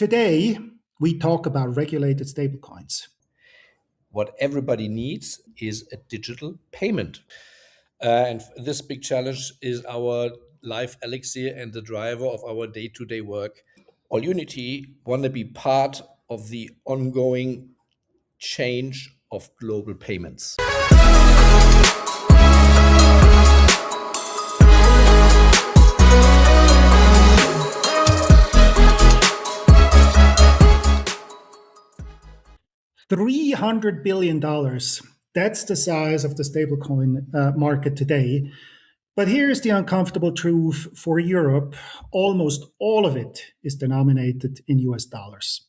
Today, we talk about regulated stablecoins. What everybody needs is a digital payment. And this big challenge is our life elixir and the driver of our day-to-day work. AllUnity want to be part of the ongoing change of global payments. $300 billion. That's the size of the stablecoin market today. But here's the uncomfortable truth for Europe. Almost all of it is denominated in US dollars.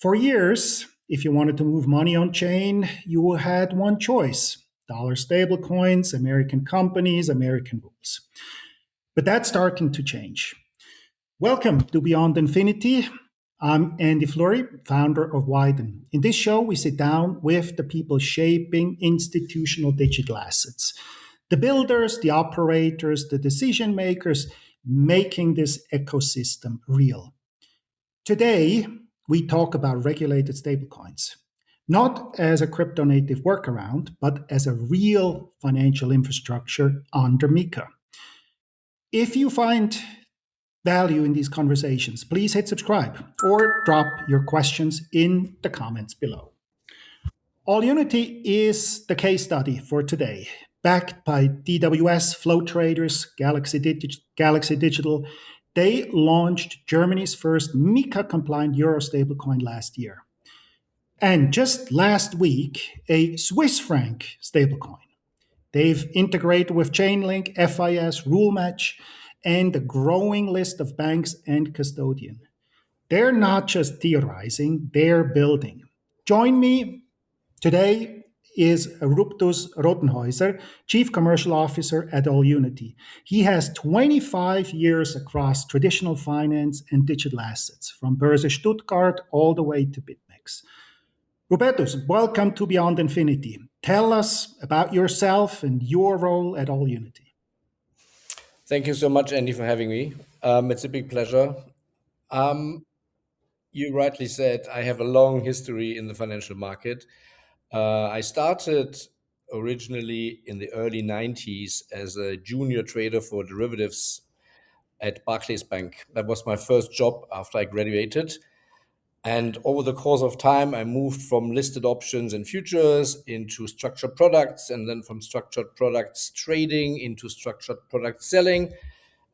For years, if you wanted to move money on chain, you had one choice: dollar stablecoins, American companies, American rules. But that's starting to change. Welcome to Beyond Infinity. I'm Andy Flury, founder of Wyden. In this show, we sit down with the people shaping institutional digital assets, the builders, the operators, the decision makers, making this ecosystem real. Today, we talk about regulated stablecoins, not as a crypto native workaround, but as a real financial infrastructure under MiCA. If you find value in these conversations, please hit subscribe or drop your questions in the comments below. AllUnity is the case study for today. Backed by DWS, Flow Traders, Galaxy Digital, they launched Germany's first MiCA-compliant Euro stablecoin last year. And just last week, a Swiss franc stablecoin. They've integrated with Chainlink, FIS, RuleMatch, and a growing list of banks and custodian. They're not just theorizing, they're building. Join me today is Robertus Rothenhauser, Chief Commercial Officer at AllUnity. He has 25 years across traditional finance and digital assets, from Börse Stuttgart all the way to BitMEX. Robertus, welcome to Beyond Infinity. Tell us about yourself and your role at AllUnity. Thank you so much, Andy, for having me. It's a big pleasure. You rightly said I have a long history in the financial market. I started originally in the early 90s as a junior trader for derivatives at Barclays Bank. That was my first job after I graduated. And over the course of time, I moved from listed options and futures into structured products, and then from structured products trading into structured product selling.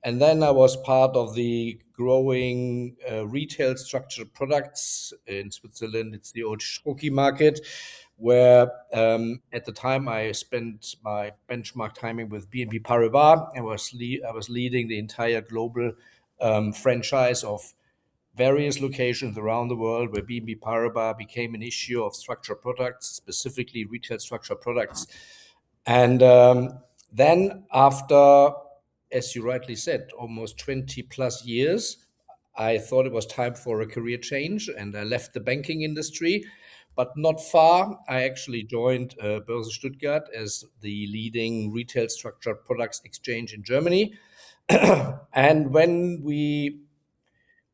And then I was part of the growing retail structured products in Switzerland. It's the old Schroki market, where at the time I spent my benchmark timing with BNP Paribas. I was leading the entire global franchise of various locations around the world where BNP Paribas became an issue of structured products, specifically retail structured products. And then after, as you rightly said, almost 20 plus years, I thought it was time for a career change, and I left the banking industry. But not far, I actually joined Börse Stuttgart as the leading retail structured products exchange in Germany. And when we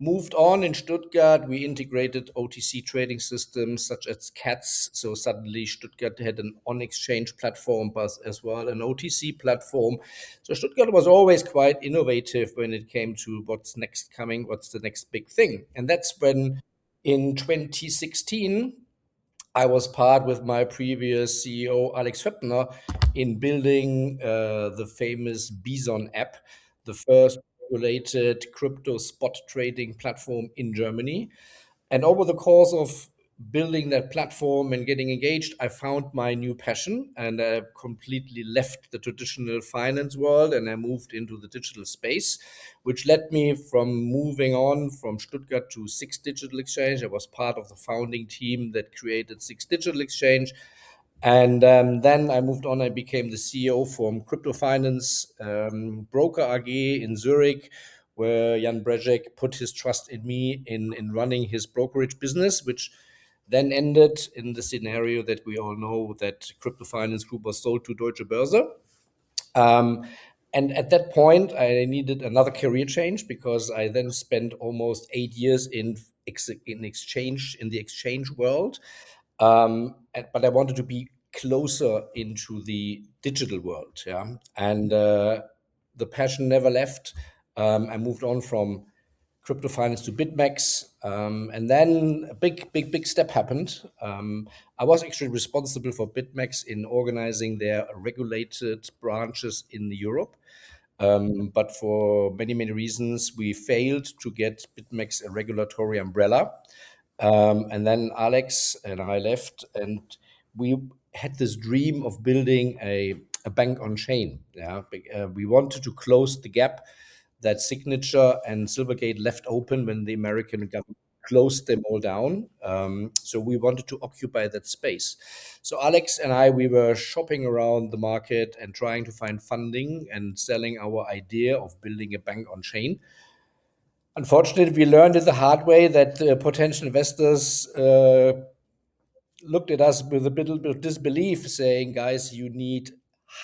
moved on in Stuttgart, we integrated OTC trading systems such as CATS. So suddenly Stuttgart had an on-exchange platform, but as well an OTC platform. So Stuttgart was always quite innovative when it came to what's next coming, what's the next big thing. And that's when in 2016, I was part with my previous CEO, Alex Höppner, in building the famous Bison app, the first regulated crypto spot trading platform in Germany. And over the course of building that platform and getting engaged, I found my new passion, and I completely left the traditional finance world and I moved into the digital space, which led me from moving on from Stuttgart to Six Digital Exchange. I was part of the founding team that created Six Digital Exchange. And then I moved on. I became the CEO from Crypto Finance Broker AG in Zurich, where Jan Brejek put his trust in me in running his brokerage business, which then ended in the scenario that we all know, that Crypto Finance Group was sold to Deutsche Börse. And at that point, I needed another career change because I then spent almost 8 years in in the exchange world, but I wanted to be closer into the digital world. Yeah, and the passion never left. I moved on from crypto finance to BitMEX, and then a big step happened. I was actually responsible for BitMEX in organizing their regulated branches in Europe. But for many reasons, we failed to get BitMEX a regulatory umbrella. And then Alex and I left, and we had this dream of building a bank on chain. Yeah, we wanted to close the gap that Signature and Silvergate left open when the American government closed them all down. So we wanted to occupy that space. So Alex and I, we were shopping around the market and trying to find funding and selling our idea of building a bank on chain. Unfortunately, we learned it the hard way that potential investors looked at us with a bit of disbelief, saying, guys, you need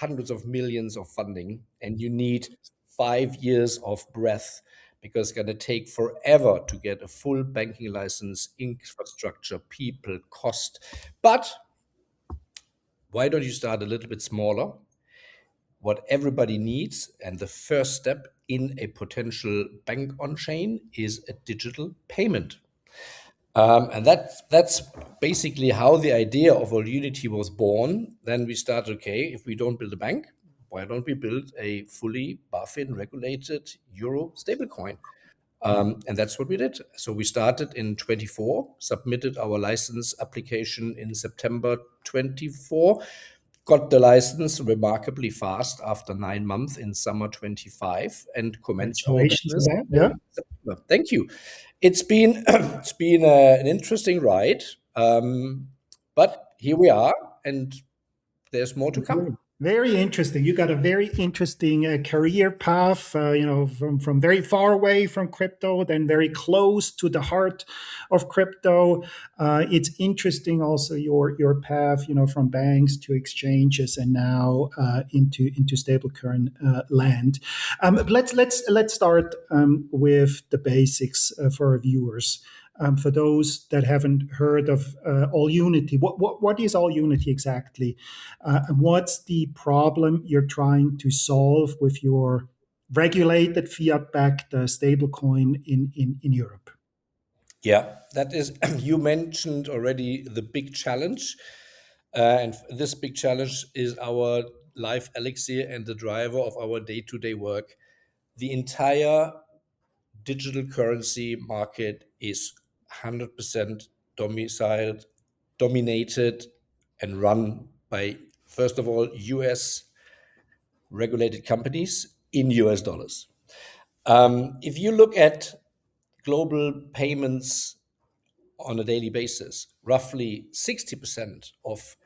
hundreds of millions of funding and you need 5 years of breath, because it's going to take forever to get a full banking license, infrastructure, people, cost. But why don't you start a little bit smaller? What everybody needs, and the first step in a potential bank on chain, is a digital payment. And that's basically how the idea of AllUnity was born. Then we started, okay, if we don't build a bank, why don't we build a fully BaFin regulated euro stablecoin? And that's what we did. So we started in 24, submitted our license application in September 24, got the license remarkably fast after 9 months in summer 25, and commenced our business. Yeah. Thank you. It's been an interesting ride, but here we are, and there's more to come. Very interesting. You got a very interesting career path, from very far away from crypto, then very close to the heart of crypto. It's interesting also your path, from banks to exchanges and now into stablecoin land. Let's start with the basics for our viewers. For those that haven't heard of AllUnity, what is AllUnity exactly? And what's the problem you're trying to solve with your regulated fiat-backed stablecoin in Europe? Yeah, that is, you mentioned already the big challenge. And this big challenge is our life elixir and the driver of our day-to-day work. The entire digital currency market is 100% dominated and run by, first of all, US regulated companies in US dollars. If you look at global payments on a daily basis, roughly 60% of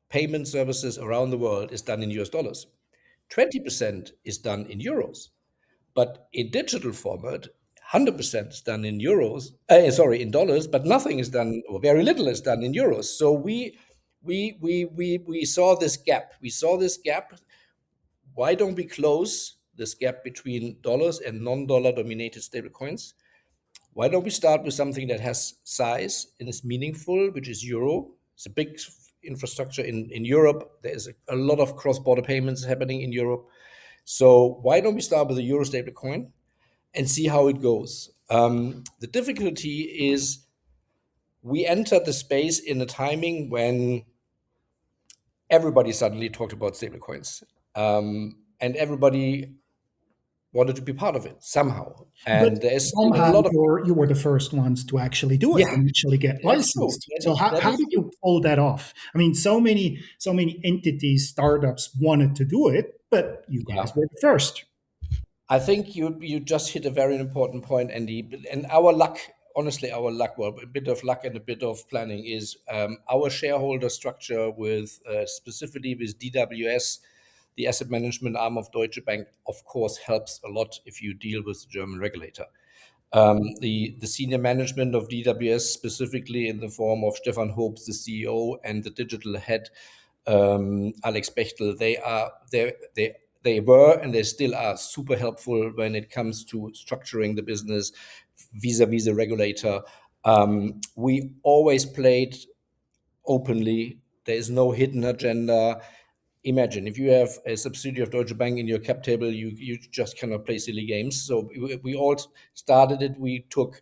payment services around the world is done in US dollars. 20% is done in euros. But in digital format, 100% is done in in dollars, but nothing is done, or very little is done in euros. So we saw this gap. Why don't we close this gap between dollars and non-dollar dominated stablecoins? Why don't we start with something that has size and is meaningful, which is euro? It's a big infrastructure in Europe. There's a lot of cross-border payments happening in Europe. So why don't we start with a euro stablecoin and see how it goes? The difficulty is we entered the space in a timing when everybody suddenly talked about stablecoins, and everybody wanted to be part of it somehow. And there's a lot of you were the first ones to actually do it and actually get licensed. So how did you pull that off? I mean, so many entities, startups wanted to do it, but you guys were the first. I think you just hit a very important point, Andy. And our luck, honestly, well, a bit of luck and a bit of planning is our shareholder structure with specifically with DWS, the asset management arm of Deutsche Bank, of course, helps a lot if you deal with the German regulator. The senior management of DWS, specifically in the form of Stefan Hobbs, the CEO, and the digital head, Alex Bechtel, they were and they still are super helpful when it comes to structuring the business, vis-a-vis the regulator. We always played openly. There is no hidden agenda. Imagine if you have a subsidiary of Deutsche Bank in your cap table, you just cannot play silly games. So we all started it. We took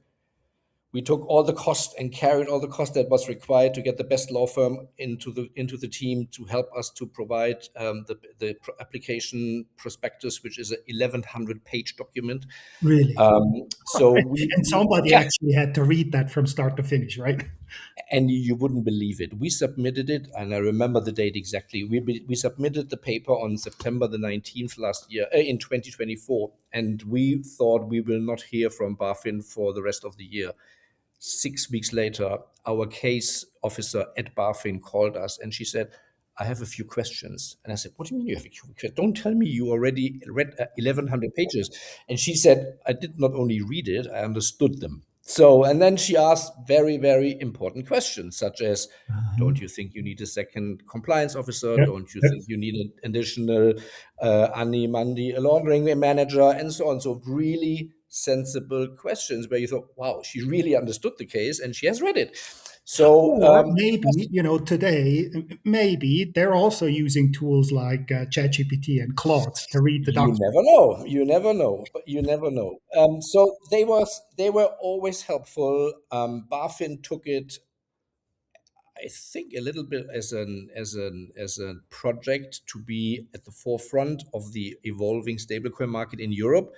all the cost and carried all the cost that was required to get the best law firm into the team to help us to provide the application prospectus, which is a 1,100-page document. Really? So And somebody actually had to read that from start to finish, right? and you wouldn't believe it. We submitted it, and I remember the date exactly. We submitted the paper on September the 19th last year, in 2024, and we thought we will not hear from BaFin for the rest of the year. 6 weeks later, our case officer at BaFin called us, and she said, I have a few questions. And I said, what do you mean you have a few questions? Don't tell me you already read 1,100 pages. And she said, I did not only read it, I understood them. So, and then she asked very, very important questions, such as, don't you think you need a second compliance officer? Yep. Don't you think you need an additional anti-money laundering manager? And so on. So really sensible questions where you thought, wow, she really understood the case and she has read it. So or maybe, today, maybe they're also using tools like ChatGPT and Claude to read the you document. never know. You never know. But you never know. So they were always helpful. BaFin took it, I think, a little bit as a project to be at the forefront of the evolving stablecoin market in Europe.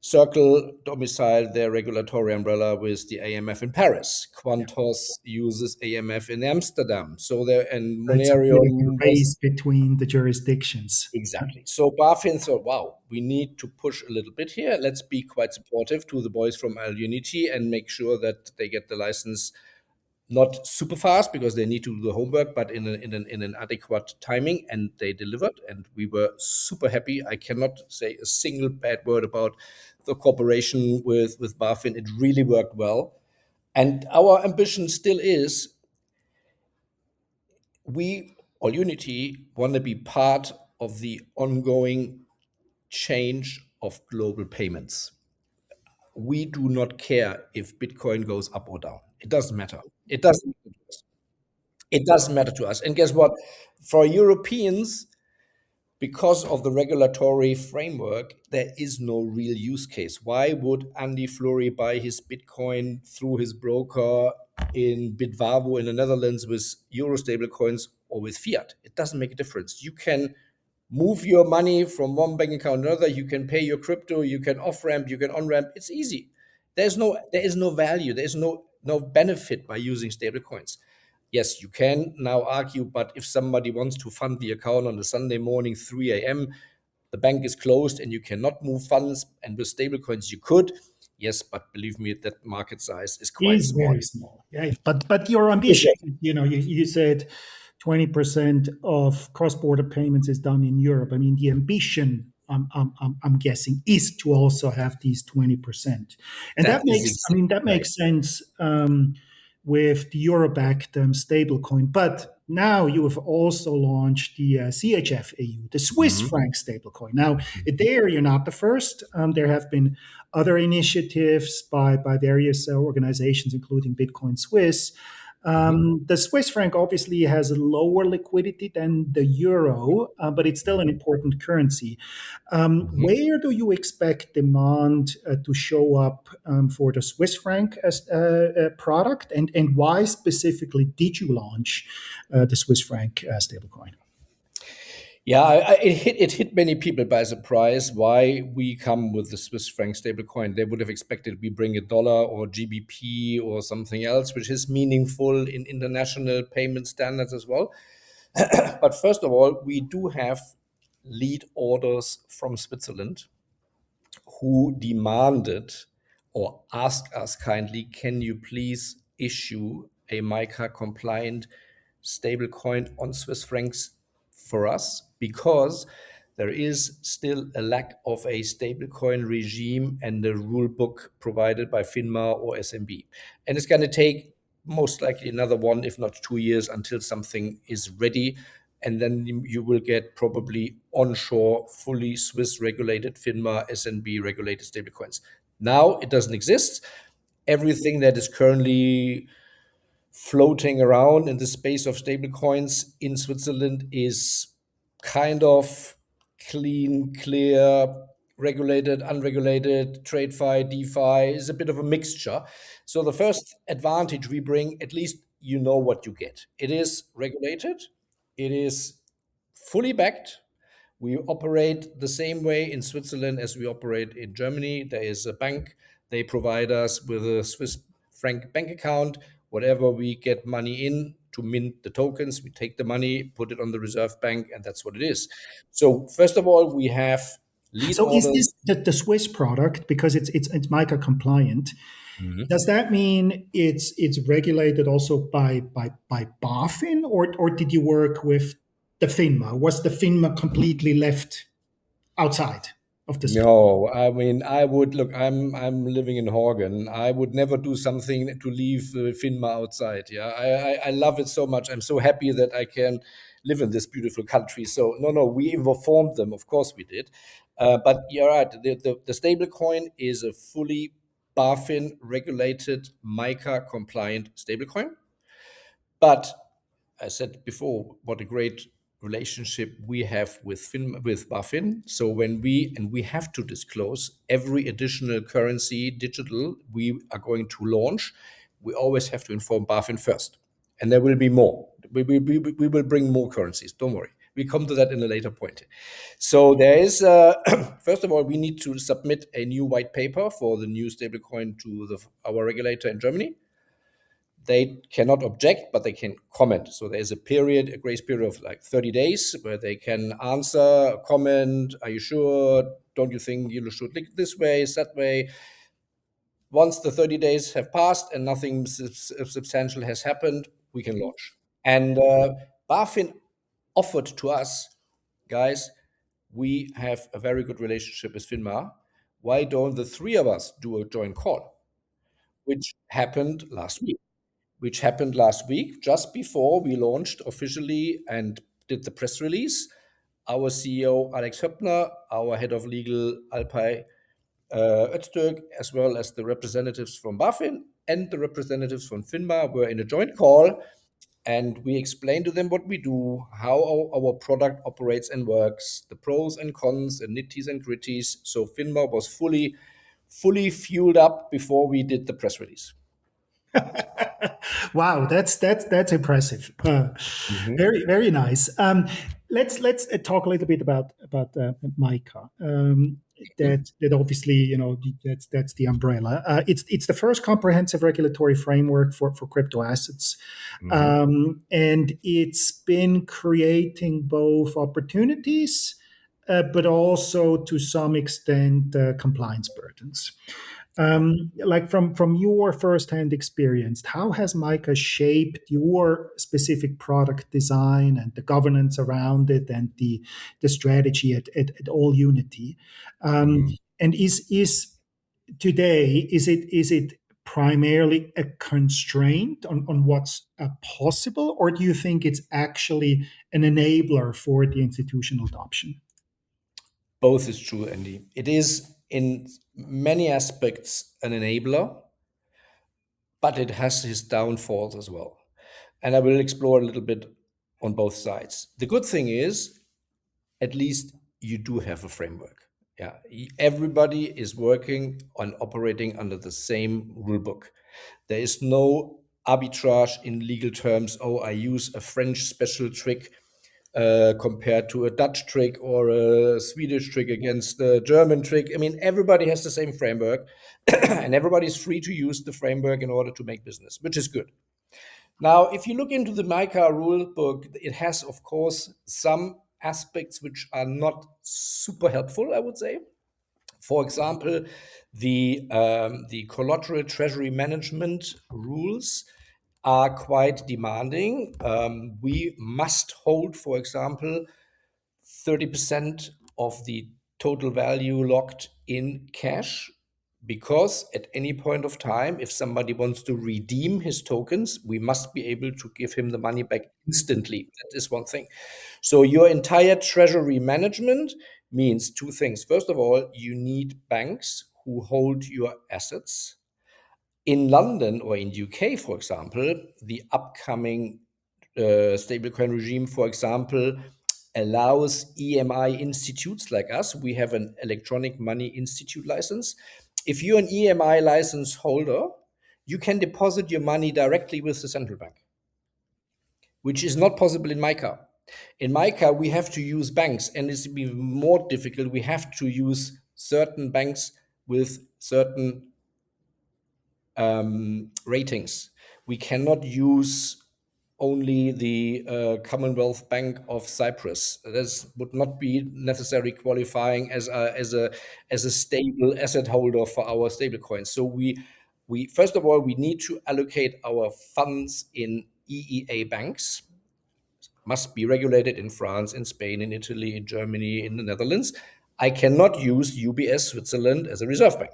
Circle domiciled their regulatory umbrella with the AMF in Paris. Quantos uses AMF in Amsterdam. So there, and It's a bit of a Monerion was race between the jurisdictions. exactly. So BaFin thought, wow, we need to push a little bit here. Let's be quite supportive to the boys from AllUnity and make sure that they get the license not super fast because they need to do the homework, but in an adequate timing, and they delivered, and we were super happy. I cannot say a single bad word about the cooperation with BaFin. It really worked well, and our ambition still is we AllUnity want to be part of the ongoing change of global payments. We do not care if Bitcoin goes up or down. It doesn't matter. It doesn't matter to us. It doesn't matter to us. And guess what? For Europeans, because of the regulatory framework, there is no real use case. Why would Andy Flury buy his Bitcoin through his broker in Bitwavo in the Netherlands with Euro stablecoins or with fiat? It doesn't make a difference. You can move your money from one bank account to another. You can pay your crypto. You can off ramp. You can on ramp. It's easy. There is no value. There is no benefit by using stablecoins. Yes, you can now argue, but if somebody wants to fund the account on a Sunday morning, 3 a.m., the bank is closed and you cannot move funds, and with stablecoins you could. Yes, but believe me, that market size is quite Is small. very small. Yeah, but your ambition, you said 20% of cross-border payments is done in Europe. I mean, the ambition, I'm guessing, is to also have these 20%, and that makes sense with the euro-backed stablecoin. But now you have also launched the CHF-AU, the Swiss franc stablecoin. Now, there you're not the first. There have been other initiatives by various organizations, including Bitcoin Swiss. The Swiss franc obviously has a lower liquidity than the euro, but it's still an important currency. Where do you expect demand to show up for the Swiss franc as a product, and why specifically did you launch the Swiss franc stablecoin? Yeah, it hit many people by surprise why we come with the Swiss franc stablecoin. They would have expected we bring a dollar or GBP or something else, which is meaningful in international payment standards as well. But first of all, we do have lead orders from Switzerland who demanded or asked us kindly, can you please issue a MiCA-compliant stablecoin on Swiss francs for us? Because there is still a lack of a stablecoin regime and a rule book provided by FINMA or SMB. And it's going to take most likely another 1, if not 2 years until something is ready. And then you will get probably onshore, fully Swiss regulated FINMA, SNB regulated stablecoins. Now it doesn't exist. Everything that is currently floating around in the space of stablecoins in Switzerland is kind of clean, clear, regulated, unregulated, TradeFi, DeFi is a bit of a mixture. So the first advantage we bring, at least you know what you get. It is regulated, it is fully backed. We operate the same way in Switzerland as we operate in Germany. There is a bank. They provide us with a Swiss franc bank account. Whatever we get money in to mint the tokens, we take the money, put it on the reserve bank, and that's what it is. So first of all, we have lead So is models. this the Swiss product because it's MiCA compliant? Mhm. Does that mean it's regulated also by BaFin, or did you work with the FINMA? Was the FINMA completely left outside of the system? No, I mean, I would look. I'm living in Horgen. I would never do something to leave FINMA outside. Yeah, I love it so much. I'm so happy that I can live in this beautiful country. So no, we informed them. Of course, we did. But you're right. The stablecoin is a fully BaFin regulated MiCA compliant stablecoin. But I said before, what a great relationship we have with with BaFin. So when we have to disclose every additional currency digital we are going to launch, we always have to inform BaFin first, and there will be more. We will bring more currencies. Don't worry. We come to that in a later point. So there is, first of all, we need to submit a new white paper for the new stablecoin to our regulator in Germany. They cannot object, but they can comment. So there's a period, a grace period of like 30 days where they can answer, comment. Are you sure? Don't you think you should look this way, that way? Once the 30 days have passed and nothing substantial has happened, we can launch. And BaFin offered to us, guys, we have a very good relationship with FINMA. Why don't the three of us do a joint call? Which happened last week. Just before we launched officially and did the press release. Our CEO, Alex Höppner, our head of legal, Alpay Öztürk, as well as the representatives from BaFin and the representatives from FINMA were in a joint call. And we explained to them what we do, how our product operates and works, the pros and cons, and nitties and gritties. So FINMA was fully fueled up before we did the press release. Wow, that's impressive. Very nice. Let's talk a little bit about MiCA. That obviously that's the umbrella. It's the first comprehensive regulatory framework for crypto assets, and it's been creating both opportunities, but also to some extent compliance burdens. Like from your firsthand experience, how has MiCA shaped your specific product design and the governance around it and the strategy at AllUnity? And is today is it primarily a constraint on what's possible, or do you think it's actually an enabler for the institutional adoption? Both is true, Andy. It is in many aspects an enabler, but it has its downfalls as well. And I will explore a little bit on both sides. The good thing is, at least you do have a framework. Yeah, everybody is working on operating under the same rule book. There is no arbitrage in legal terms. Oh, I use a French special trick compared to a Dutch trick or a Swedish trick against a German trick. I mean, everybody has the same framework and everybody's free to use the framework in order to make business, which is good. Now, if you look into the MiCA rule book, it has, of course, some aspects which are not super helpful, I would say. For example, the collateral treasury management rules are quite demanding. We must hold, for example, 30% of the total value locked in cash, because at any point of time, if somebody wants to redeem his tokens, we must be able to give him the money back instantly. That is one thing. So your entire treasury management means two things. First of all, you need banks who hold your assets. In London or in UK, for example, the upcoming stablecoin regime, for example, allows EMI institutes like us. We have an electronic money institute license. If you're an EMI license holder, you can deposit your money directly with the central bank, which is not possible in MiCA. In MiCA, we have to use banks, and it's even more difficult. We have to use certain banks with certain ratings. We cannot use only the Commonwealth Bank of Cyprus. This would not be necessarily qualifying as a stable asset holder for our stablecoins. So we first of all, we need to allocate our funds in EEA banks. Must be regulated in France, in Spain, in Italy, in Germany, in the Netherlands. I cannot use UBS Switzerland as a reserve bank.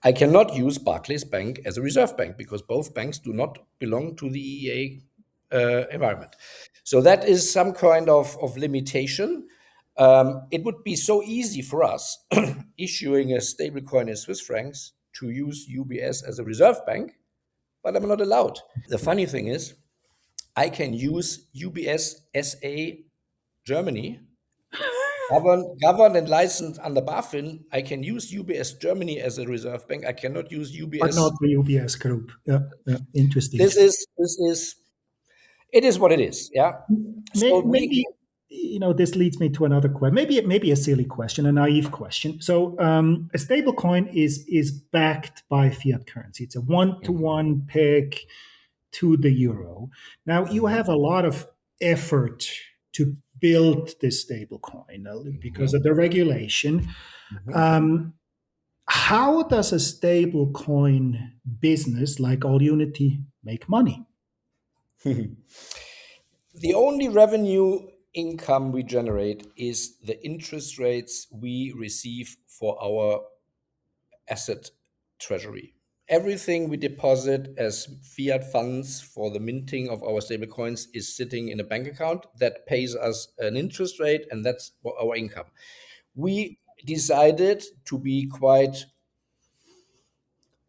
I cannot use Barclays Bank as a reserve bank because both banks do not belong to the EEA environment. So that is some kind of limitation. It would be so easy for us issuing a stablecoin in Swiss francs to use UBS as a reserve bank, but I'm not allowed. The funny thing is, I can use UBS SA Germany, governed and licensed under BaFin. I can use UBS Germany as a reserve bank. I cannot use But UBS. not the UBS group. Yeah, interesting. This is it is what it is. Yeah. So Maybe this leads me to another question. Maybe a silly question, a naive question. So a stable coin is backed by fiat currency. It's a one-to-one peg to the euro. Now you have a lot of effort to build this stable coin because of the regulation. How does a stable coin business like AllUnity make money? The only revenue income we generate is the interest rates we receive for our asset treasury. Everything we deposit as fiat funds for the minting of our stablecoins is sitting in a bank account that pays us an interest rate, and that's our income. We decided to be quite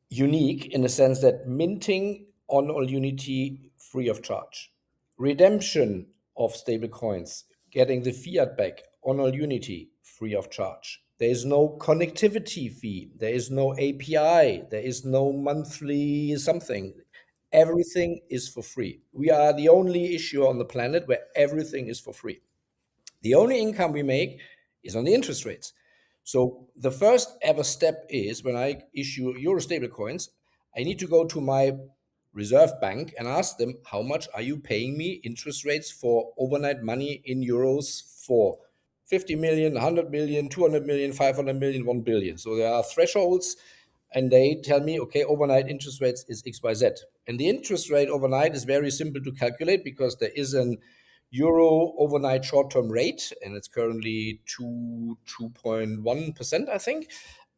unique in the sense that minting on AllUnity free of charge, redemption of stablecoins, getting the fiat back on AllUnity free of charge. There is no connectivity fee. There is no API. There is no monthly something. Everything is for free. We are the only issuer on the planet where everything is for free. The only income we make is on the interest rates. So the first ever step is when I issue euro stablecoins, I need to go to my reserve bank and ask them, how much are you paying me interest rates for overnight money in euros for 50 million, 100 million, 200 million, 500 million, 1 billion. So there are thresholds, and they tell me, okay, overnight interest rates is XYZ. And the interest rate overnight is very simple to calculate because there is an euro overnight short-term rate, and it's currently 2.1%, I think.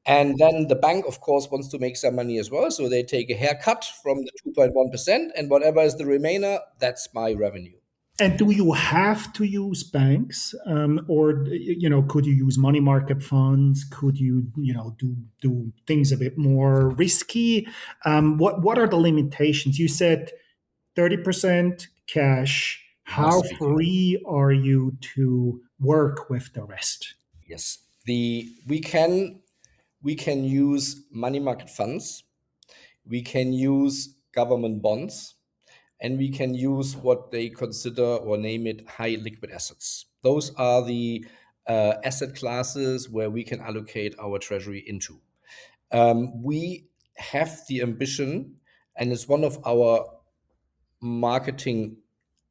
And then the bank, of course, wants to make some money as well. So they take a haircut from the 2.1%, and whatever is the remainder, that's my revenue. And do you have to use banks, or could you use money market funds? Could you do things a bit more risky? What are the limitations? You said 30% cash. How free are you to work with the rest? Yes, we can use money market funds, we can use government bonds, and we can use what they consider or name it high liquid assets. Those are the asset classes where we can allocate our treasury into. We have the ambition, and it's one of our marketing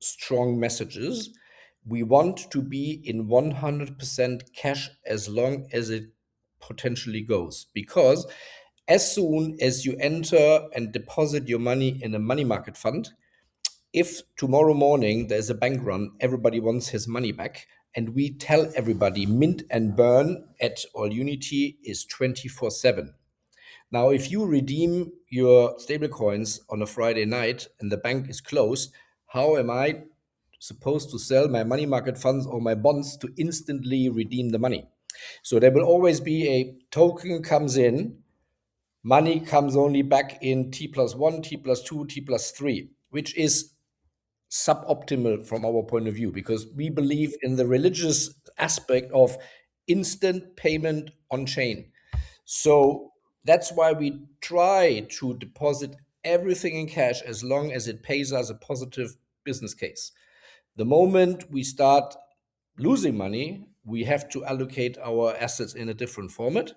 strong messages. We want to be in 100% cash as long as it potentially goes, because as soon as you enter and deposit your money in a money market fund, if tomorrow morning there's a bank run, everybody wants his money back, and we tell everybody mint and burn at AllUnity is 24/7. Now, if you redeem your stablecoins on a Friday night and the bank is closed, how am I supposed to sell my money market funds or my bonds to instantly redeem the money? So there will always be a token comes in, money comes only back in T+1, T+2, T+3, which is suboptimal from our point of view, because we believe in the religious aspect of instant payment on chain. So that's why we try to deposit everything in cash as long as it pays us a positive business case. The moment we start losing money, we have to allocate our assets in a different format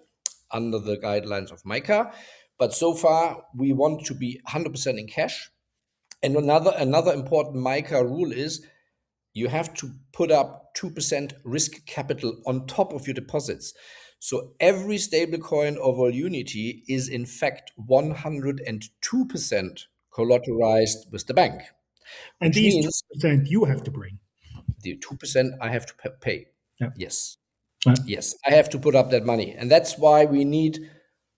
under the guidelines of MiCA. But so far, we want to be 100% in cash. And another important MiCA rule is you have to put up 2% risk capital on top of your deposits. So every stablecoin of AllUnity is in fact 102% collateralized with the bank, And which these means 2% you have to bring. the 2% I have to pay. Yeah. Yes. Yeah. Yes, I have to put up that money. And that's why we need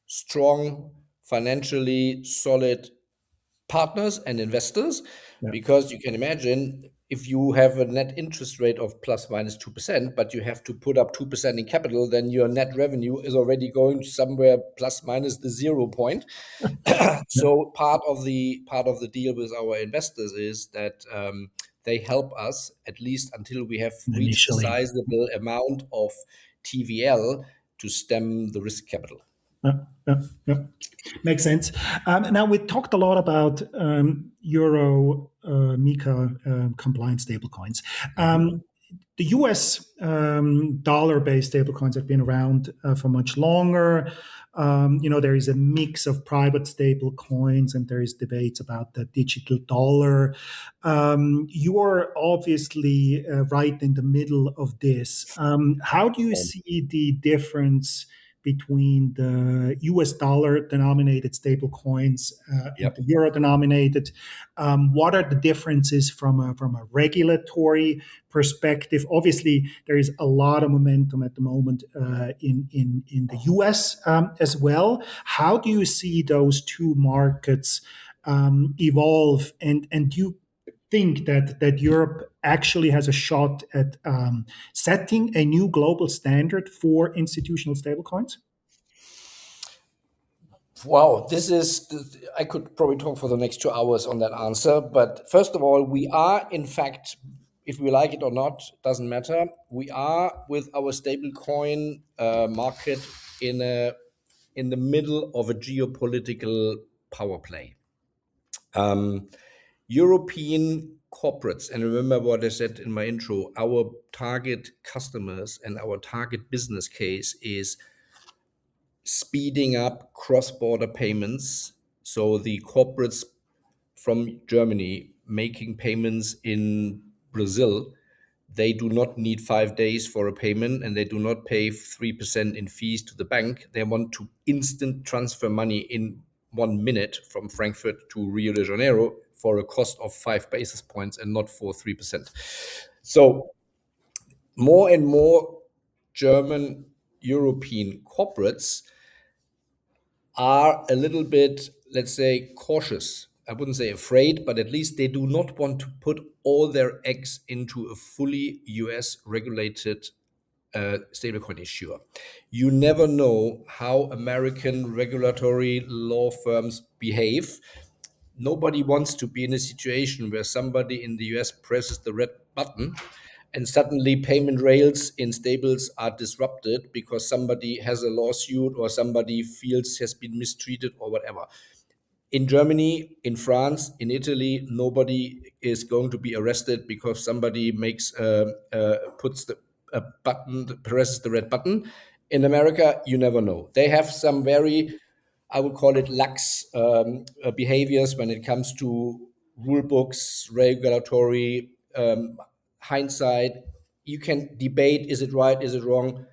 strong, financially solid partners and investors, Yeah. because you can imagine if you have a net interest rate of plus minus 2%, but you have to put up 2% in capital, then your net revenue is already going somewhere plus minus the 0 point. So part of the deal with our investors is that they help us at least until we have reached a Initially. sizable amount of TVL to stem the risk capital. Yeah, yeah, yeah. Makes sense. Now, we talked a lot about Euro MiCA compliant stablecoins. The US dollar-based stablecoins have been around for much longer. There is a mix of private stable coins, and there is debates about the digital dollar. You are obviously right in the middle of this. How do you see the difference between the US dollar denominated stable coins and the euro denominated? What are the differences from a regulatory perspective? Obviously, there is a lot of momentum at the moment in the US as well. How do you see those two markets evolve? And do you think that Europe actually has a shot at setting a new global standard for institutional stablecoins? Wow, I could probably talk for the next 2 hours on that answer. But first of all, we are, in fact, if we like it or not, doesn't matter. We are with our stablecoin market in the middle of a geopolitical power play. European corporates, and remember what I said in my intro, our target customers and our target business case is speeding up cross-border payments. So the corporates from Germany making payments in Brazil, they do not need 5 days for a payment, and they do not pay 3% in fees to the bank. They want to instant transfer money in 1 minute from Frankfurt to Rio de Janeiro for a cost of 5 basis points and not for 3%. So more and more German European corporates are a little bit, let's say, cautious. I wouldn't say afraid, but at least they do not want to put all their eggs into a fully US regulated stablecoin issuer. You never know how American regulatory law firms behave. Nobody wants to be in a situation where somebody in the US presses the red button and suddenly payment rails in stables are disrupted because somebody has a lawsuit or somebody feels has been mistreated or whatever. In Germany, in France, in Italy, nobody is going to be arrested because somebody puts a button, presses the red button. In America, you never know. They have some very, I would call it, lax behaviors when it comes to rule books, regulatory hindsight. You can debate: is it right? Is it wrong?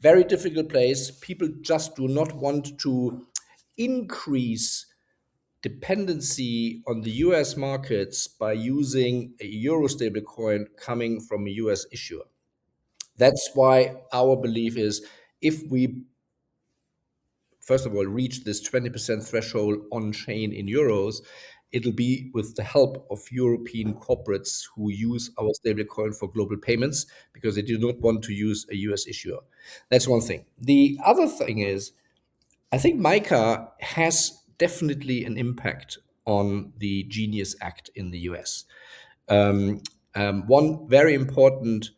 Very difficult place. People just do not want to increase dependency on the US markets by using a euro stablecoin coming from a US issuer. That's why our belief is, if we first of all reach this 20% threshold on chain in euros, It'll be with the help of European corporates who use our stablecoin for global payments because they do not want to use a US issuer. That's one thing. The other thing is, I think MiCA has definitely an impact on the Genius Act in the US. One very important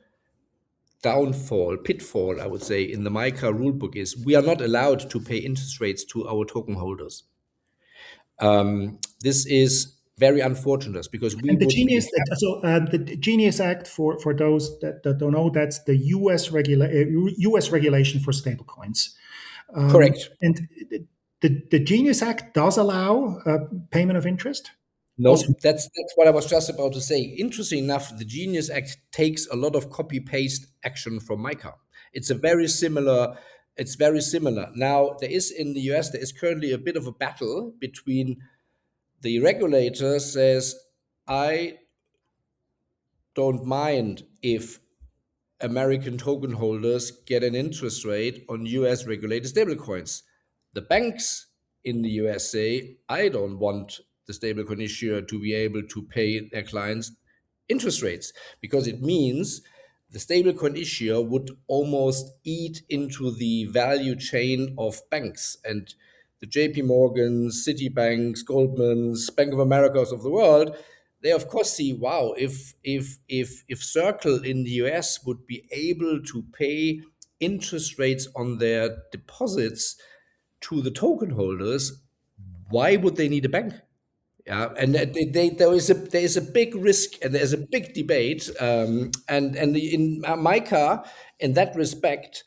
pitfall, I would say, in the MiCA rulebook is we are not allowed to pay interest rates to our token holders. This is very unfortunate because we And the would be. the Genius Act, for those that don't know, that's the US regulation for stablecoins. Correct. And the Genius Act does allow payment of interest. No, Also, that's what I was just about to say. Interesting enough, the Genius Act takes a lot of copy-paste action from MiCA. It's very similar. Now, there is in the US, there is currently a bit of a battle between the regulator says, I don't mind if American token holders get an interest rate on US regulated stablecoins. The banks in the US say, I don't want the stablecoin issuer to be able to pay their clients interest rates because it means the stablecoin issuer would almost eat into the value chain of banks, and the JP Morgans, Citibanks, Goldmans, Bank of Americas of the world, they of course see, wow, if Circle in the US would be able to pay interest rates on their deposits to the token holders, why would they need a bank? Yeah, and there is a big risk and there's a big debate, in MiCA, in that respect,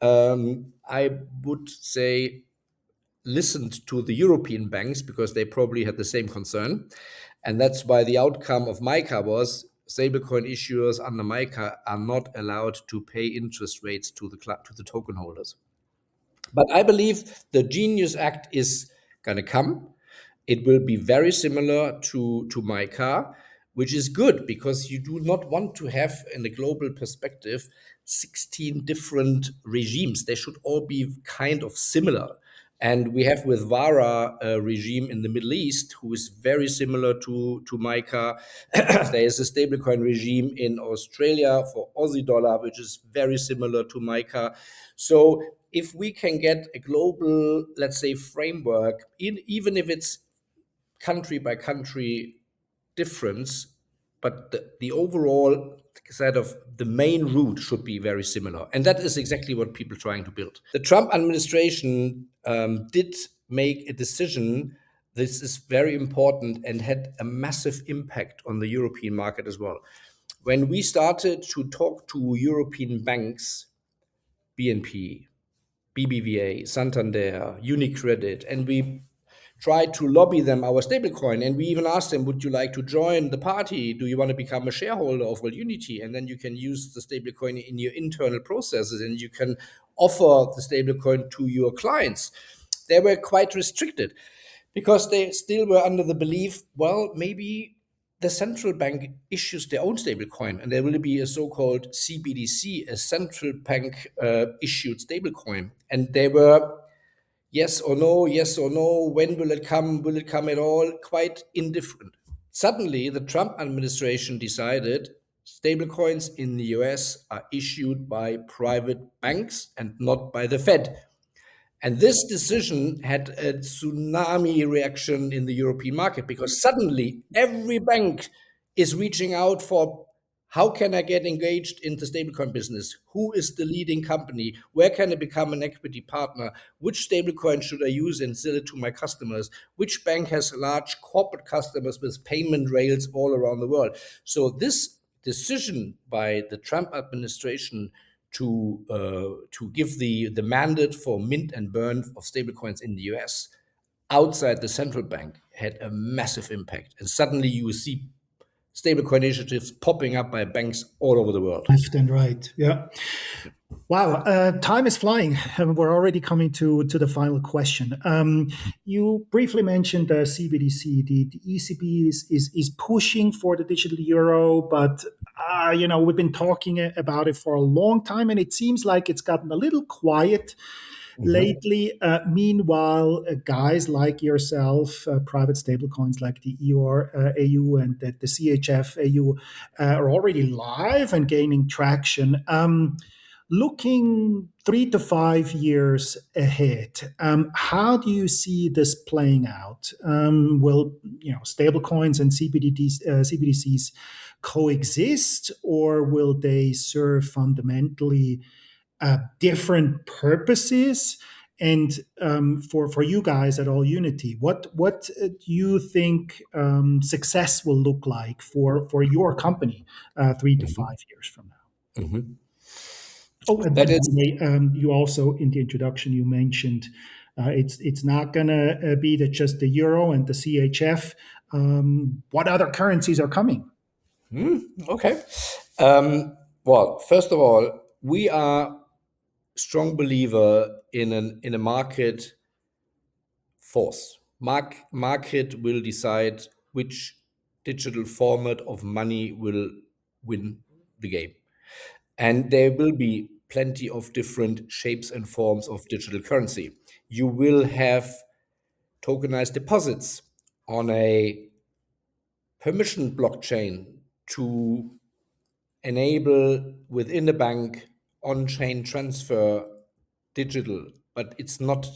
I would say listened to the European banks because they probably had the same concern, and that's why the outcome of MiCA was stablecoin issuers under MiCA are not allowed to pay interest rates to the token holders. But I believe the Genius Act is going to come. It will be very similar to MiCA, which is good because you do not want to have, in a global perspective, 16 different regimes. They should all be kind of similar. And we have with VARA a regime in the Middle East who is very similar to MiCA. There is a stablecoin regime in Australia for Aussie dollar, which is very similar to MiCA. So if we can get a global, let's say, framework, even if it's country by country difference, but the overall set of the main route should be very similar. And that is exactly what people are trying to build. The Trump administration did make a decision. This is very important and had a massive impact on the European market as well. When we started to talk to European banks, BNP, BBVA, Santander, UniCredit, and we tried to lobby them our stablecoin, and we even asked them, would you like to join the party? Do you want to become a shareholder of AllUnity? And then you can use the stablecoin in your internal processes and you can offer the stablecoin to your clients. They were quite restricted because they still were under the belief, well, maybe the central bank issues their own stablecoin and there will be a so-called CBDC, a central bank issued stablecoin. And they were yes or no, when will it come at all, quite indifferent. Suddenly, the Trump administration decided stablecoins in the US are issued by private banks and not by the Fed. And this decision had a tsunami reaction in the European market because suddenly every bank is reaching out for how can I get engaged in the stablecoin business? Who is the leading company? Where can I become an equity partner? Which stablecoin should I use and sell it to my customers? Which bank has large corporate customers with payment rails all around the world? So this decision by the Trump administration to give the mandate for mint and burn of stablecoins in the US outside the central bank had a massive impact. And suddenly you see stablecoin initiatives popping up by banks all over the world. Left and right, yeah. Wow, time is flying. We're already coming to the final question. You briefly mentioned the CBDC. The ECB is pushing for the digital euro, but we've been talking about it for a long time, and it seems like it's gotten a little quiet. lately. Meanwhile, guys like yourself, private stablecoins like the EUR AU and the CHF AU are already live and gaining traction. Looking 3 to 5 years ahead, how do you see this playing out? Will stablecoins and CBDCs coexist, or will they serve fundamentally different purposes? And for you guys at AllUnity, what do you think success will look like for your company 3 to 5 years from now? Mhm. Oh, and by That the is, way, you also in the introduction you mentioned it's not gonna be just the euro and the CHF. What other currencies are coming? okay. Well, first of all, we are strong believer in a market force. Market will decide which digital format of money will win the game. And there will be plenty of different shapes and forms of digital currency. You will have tokenized deposits on a permission blockchain to enable within the bank on-chain transfer digital, but it's not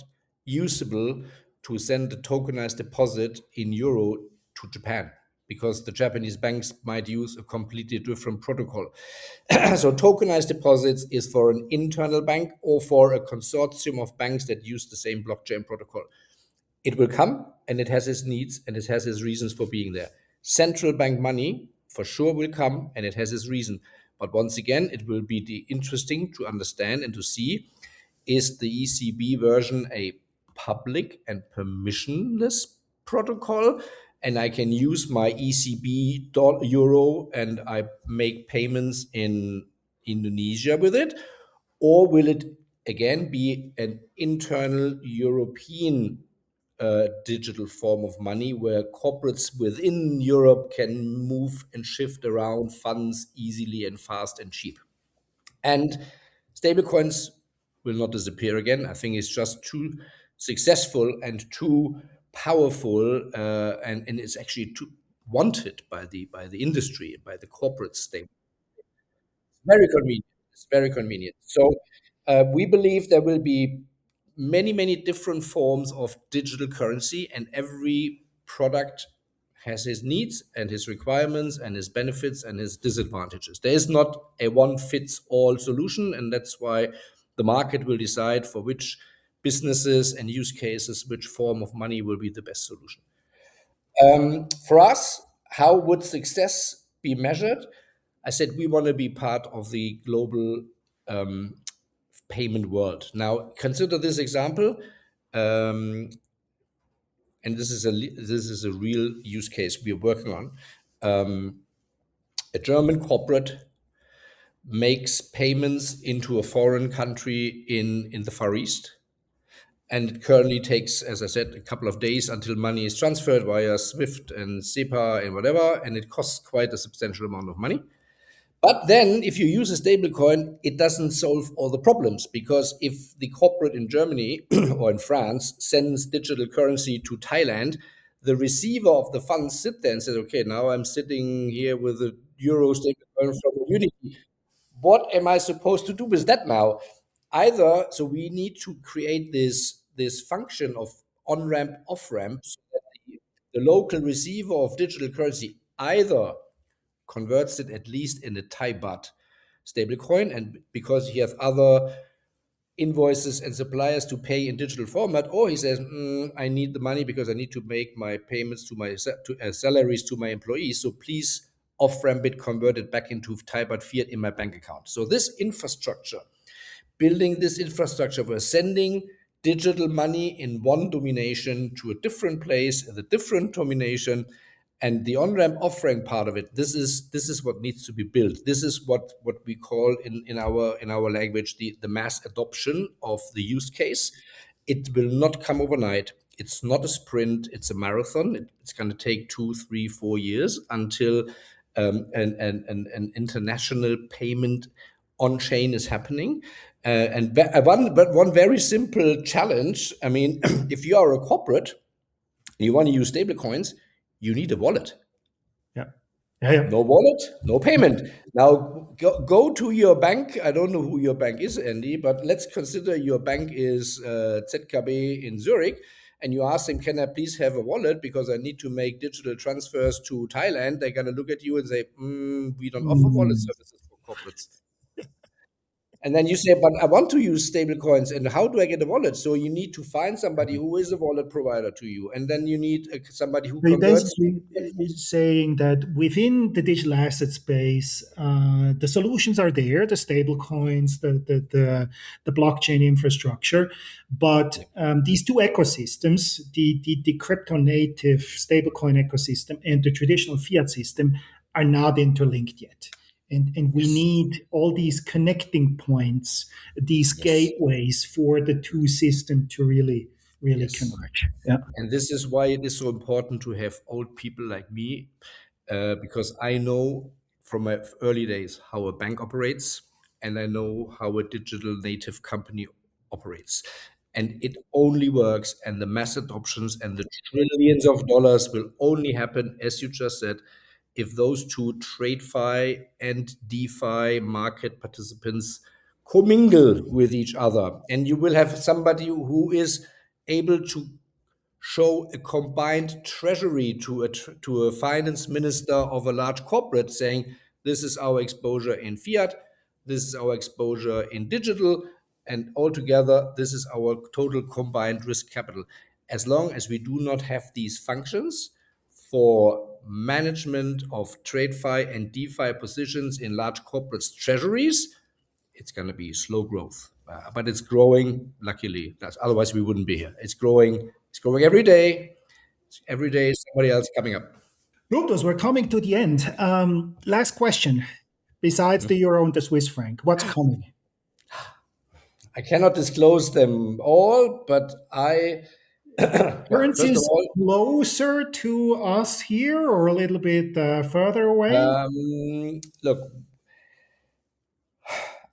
usable to send a tokenized deposit in euro to Japan because the Japanese banks might use a completely different protocol. So tokenized deposits is for an internal bank or for a consortium of banks that use the same blockchain protocol. It will come, and it has its needs and it has its reasons for being there. Central bank money for sure will come, and it has its reason. But once again, it will be interesting to understand and to see, is the ECB version a public and permissionless protocol, and I can use my ECB euro and I make payments in Indonesia with it? Or will it again be an internal European digital form of money where corporates within Europe can move and shift around funds easily and fast and cheap? And stablecoins will not disappear again. I think it's just too successful and too powerful, and it's actually too wanted by the industry, by the corporate stable. Very convenient. It's very convenient. So we believe there will be many different forms of digital currency, and every product has his needs and his requirements and his benefits and his disadvantages. There is not a one fits all solution, and that's why the market will decide for which businesses and use cases which form of money will be the best solution. For us, how would success be measured? I said we want to be part of the global payment world. Now, consider this example, and this is a real use case we are working on. A German corporate makes payments into a foreign country in the Far East. And it currently takes, as I said, a couple of days until money is transferred via SWIFT and SEPA and whatever, and it costs quite a substantial amount of money. But then if you use a stablecoin, it doesn't solve all the problems, because if the corporate in Germany or in France sends digital currency to Thailand, the receiver of the funds sit there and says, okay, now I'm sitting here with a euro stablecoin from AllUnity. What am I supposed to do with that now? Either, so we need to create this function of on-ramp, off-ramp, so that the local receiver of digital currency either converts it at least in a Thai baht stablecoin, and because he has other invoices and suppliers to pay in digital format, or he says, I need the money because I need to make my payments to my salaries to my employees, so please off-ramp it, convert it back into Thai baht fiat in my bank account. So this infrastructure, building this infrastructure, we're sending digital money in one domination to a different place in a different domination, and the on-ramp off-ramp part of it, this is what needs to be built. This is what we call in our language the mass adoption of the use case. It will not come overnight. It's not a sprint, it's a marathon. It's going to take 2, 3, 4 years until an international payment on chain is happening. One very simple challenge. I mean, if you are a corporate, you want to use stablecoins, you need a wallet. Yeah. Yeah. No wallet, no payment. Now go to your bank. I don't know who your bank is, Andy, but let's consider your bank is ZKB in Zurich, and you ask them, "Can I please have a wallet because I need to make digital transfers to Thailand?" They're gonna look at you and say, "We don't offer wallet services for corporates." And then you say, "But I want to use stablecoins, and how do I get a wallet?" So you need to find somebody who is a wallet provider to you, and then you need somebody who They converts. basically is saying that within the digital asset space, the solutions are there, the stable coins, the blockchain infrastructure, but these two ecosystems, the crypto native stablecoin ecosystem and the traditional fiat system, are not interlinked yet. And we Yes. need all these connecting points, these Yes. gateways for the two systems to really Yes. converge. Yeah. And this is why it is so important to have old people like me, because I know from my early days how a bank operates, and I know how a digital native company operates. And it only works, and the mass adoptions and the trillions of dollars will only happen, as you just said, if those two TradeFi and DeFi market participants commingle with each other. And you will have somebody who is able to show a combined treasury to a finance minister of a large corporate saying, this is our exposure in fiat, this is our exposure in digital, and altogether, this is our total combined risk capital. As long as we do not have these functions for management of TradeFi and DeFi positions in large corporates' treasuries, it's going to be slow growth, but it's growing. Luckily, otherwise we wouldn't be here. It's growing. It's growing every day. Every day, somebody else coming up. Robertus, we're coming to the end. Last question. Besides the euro and the Swiss franc, what's coming? I cannot disclose them all, but first of Currencies all, closer to us here or a little bit further away? look,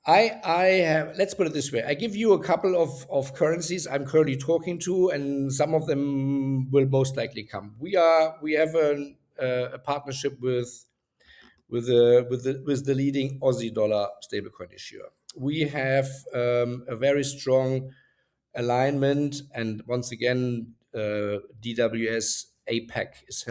I have, let's put it this way. I give you a couple of currencies I'm currently talking to, and some of them will most likely come. We have a partnership with the leading Aussie dollar stablecoin issuer. We have a very strong alignment, and once again, DWS APAC is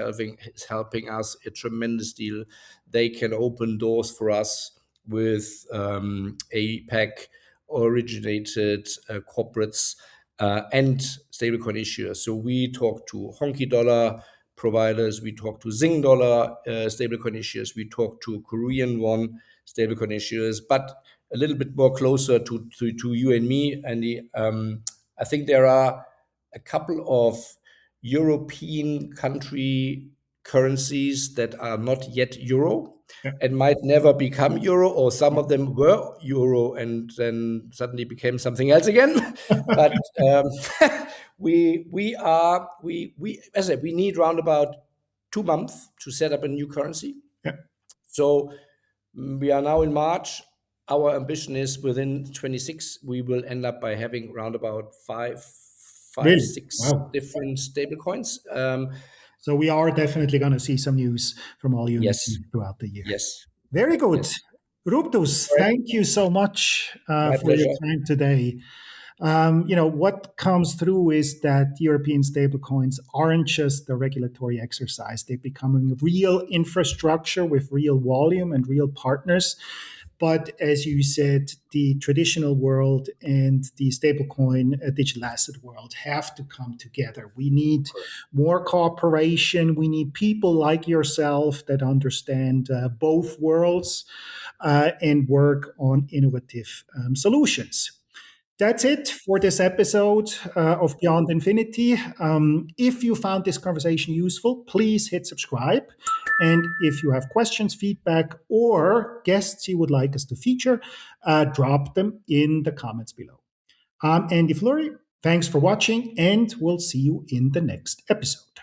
helping us a tremendous deal. They can open doors for us with APAC originated corporates and stablecoin issuers. So we talk to Honky Dollar providers, we talk to Zing Dollar stablecoin issuers, we talk to Korean Won stablecoin issuers, but a little bit more closer to you and me, Andy. I think there are a couple of European country currencies that are not yet euro and might never become euro, or some of them were euro and then suddenly became something else again. But we as I said, we need around about 2 months to set up a new currency. Yeah. So we are now in March. Our ambition is within 26, we will end up by having around about five, Really? six Wow. different stable coins. So we are definitely going to see some news from AllUnity Yes. throughout the year. Yes. Very good. Yes. Robertus, All right. thank you so much My for your pleasure. time today. What comes through is that European stablecoins aren't just a regulatory exercise. They're becoming real infrastructure with real volume and real partners. But as you said, the traditional world and the stablecoin digital asset world have to come together. We need more cooperation. We need people like yourself that understand both worlds and work on innovative solutions. That's it for this episode of Beyond Infinity. If you found this conversation useful, please hit subscribe. And if you have questions, feedback, or guests you would like us to feature, drop them in the comments below. Andy Flury, thanks for watching, and we'll see you in the next episode.